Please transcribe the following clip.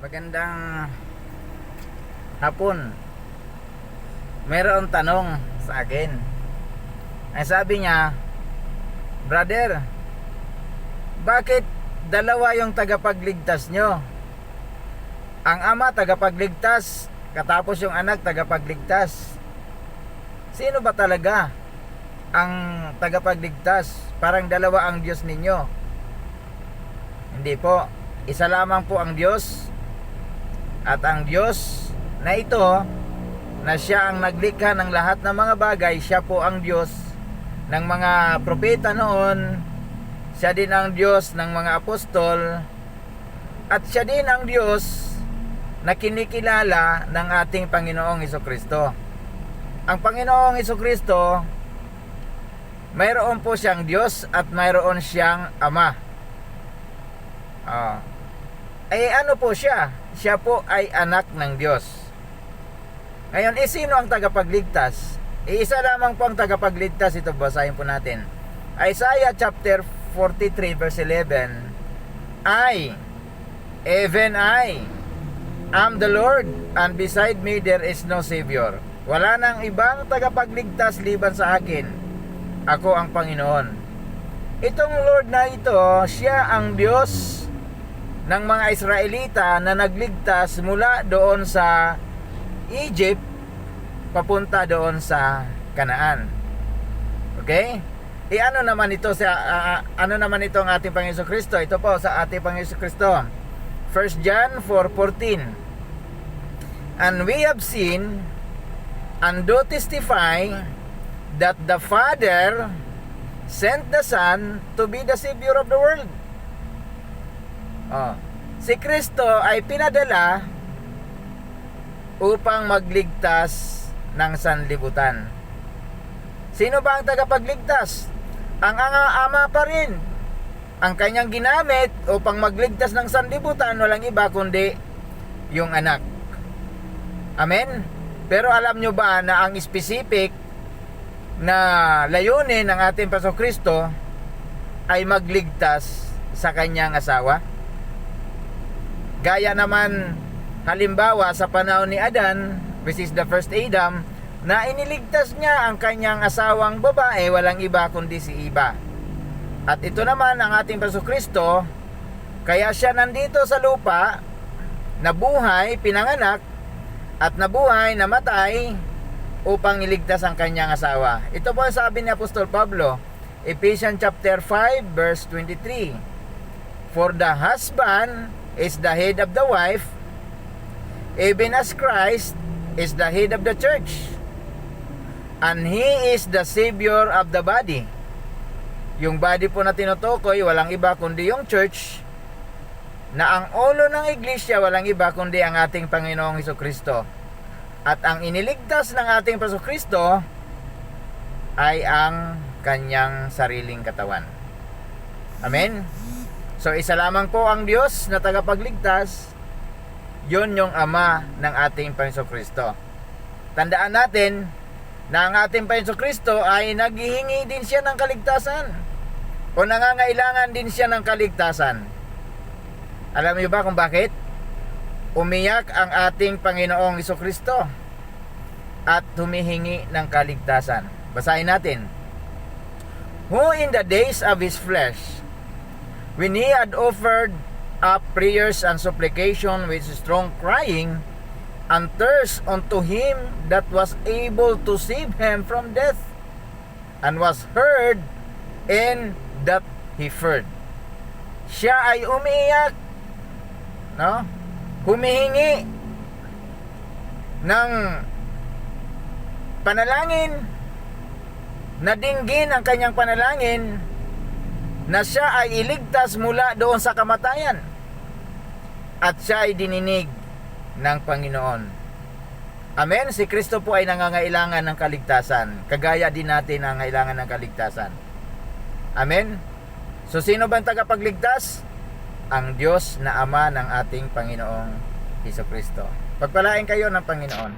Magandang hapon. Mayroong tanong sa akin. Ang sabi niya, "Brother, bakit dalawa yung tagapagligtas nyo? Ang ama tagapagligtas, katapos yung anak tagapagligtas. Sino ba talaga ang tagapagligtas? Parang dalawa ang Diyos ninyo." Hindi po. Isa lamang po ang Diyos. At ang Diyos na ito, na siya ang naglikha ng lahat ng mga bagay, siya po ang Diyos ng mga propeta noon, siya din ang Diyos ng mga apostol, at siya din ang Diyos na kinikilala ng ating Panginoong Hesukristo. Ang Panginoong Hesukristo, mayroon po siyang Diyos at mayroon siyang Ama. Ano po siya? Siya po ay anak ng Diyos. Ngayon, sino ang tagapagligtas? Isa lamang po ang tagapagligtas. Ito, basahin po natin. Isaiah chapter 43 verse 11. Even I am the Lord, and beside me there is no Savior. Wala nang ibang tagapagligtas liban sa akin. Ako ang Panginoon. Itong Lord na ito, siya ang Diyos ng mga Israelita na nagligtas mula doon sa Egypt papunta doon sa Canaan. Okay? Ano naman ito ano naman ito ang ating Panginoon Kristo? Ito po sa ating Panginoon Kristo. 1 John 4:14. And we have seen and do testify that the Father sent the Son to be the Savior of the world. Si Kristo ay pinadala upang magligtas ng sanlibutan. Sino ba ang tagapagligtas? Ang Ama pa rin. Ang kanyang ginamit upang magligtas ng sanlibutan, walang iba kundi yung anak. Amen? Pero alam nyo ba na ang specific na layunin ng ating Panginoong Kristo ay magligtas sa kanyang asawa? Gaya naman halimbawa sa panahon ni Adan, which is the first Adam, na iniligtas niya ang kanyang asawang babae, walang iba kundi si Eva. At ito naman ang ating Panginoong Kristo, kaya siya nandito sa lupa, nabuhay, pinanganak, at nabuhay, namatay, upang iligtas ang kanyang asawa. Ito po ang sabi ni Apostol Pablo, Ephesians chapter 5 verse 23. For the husband is the head of the wife, even as Christ is the head of the church, and He is the Savior of the body. Yung body po na tinutukoy, walang iba kundi yung church, na ang ulo ng iglesia, walang iba kundi ang ating Panginoong Hesukristo. At ang iniligtas ng ating Panginoong Kristo ay ang kanyang sariling katawan. Amen? So isa lamang po ang Diyos na tagapagligtas, yun yung Ama ng ating Panginoong Kristo. Tandaan natin na ang ating Panginoong Kristo ay naghihingi din siya ng kaligtasan, o nangangailangan din siya ng kaligtasan. Alam niyo ba kung bakit? Umiyak ang ating Panginoong Kristo at humihingi ng kaligtasan. Basahin natin. Who in the days of His flesh, when He had offered up prayers and supplication with strong crying, and thirst unto Him that was able to save Him from death, and was heard in that He feared. Siya ay umiiyak, no? Humihingi ng panalangin, na dinggin ang kanyang panalangin, na siya ay iligtas mula doon sa kamatayan, at siya ay dininig ng Panginoon. Amen? Si Kristo po ay nangangailangan ng kaligtasan, kagaya din natin nangangailangan ng kaligtasan. Amen? So sino ba ang tagapagligtas? Ang Diyos na Ama ng ating Panginoong Hesukristo. Pagpalain kayo ng Panginoon.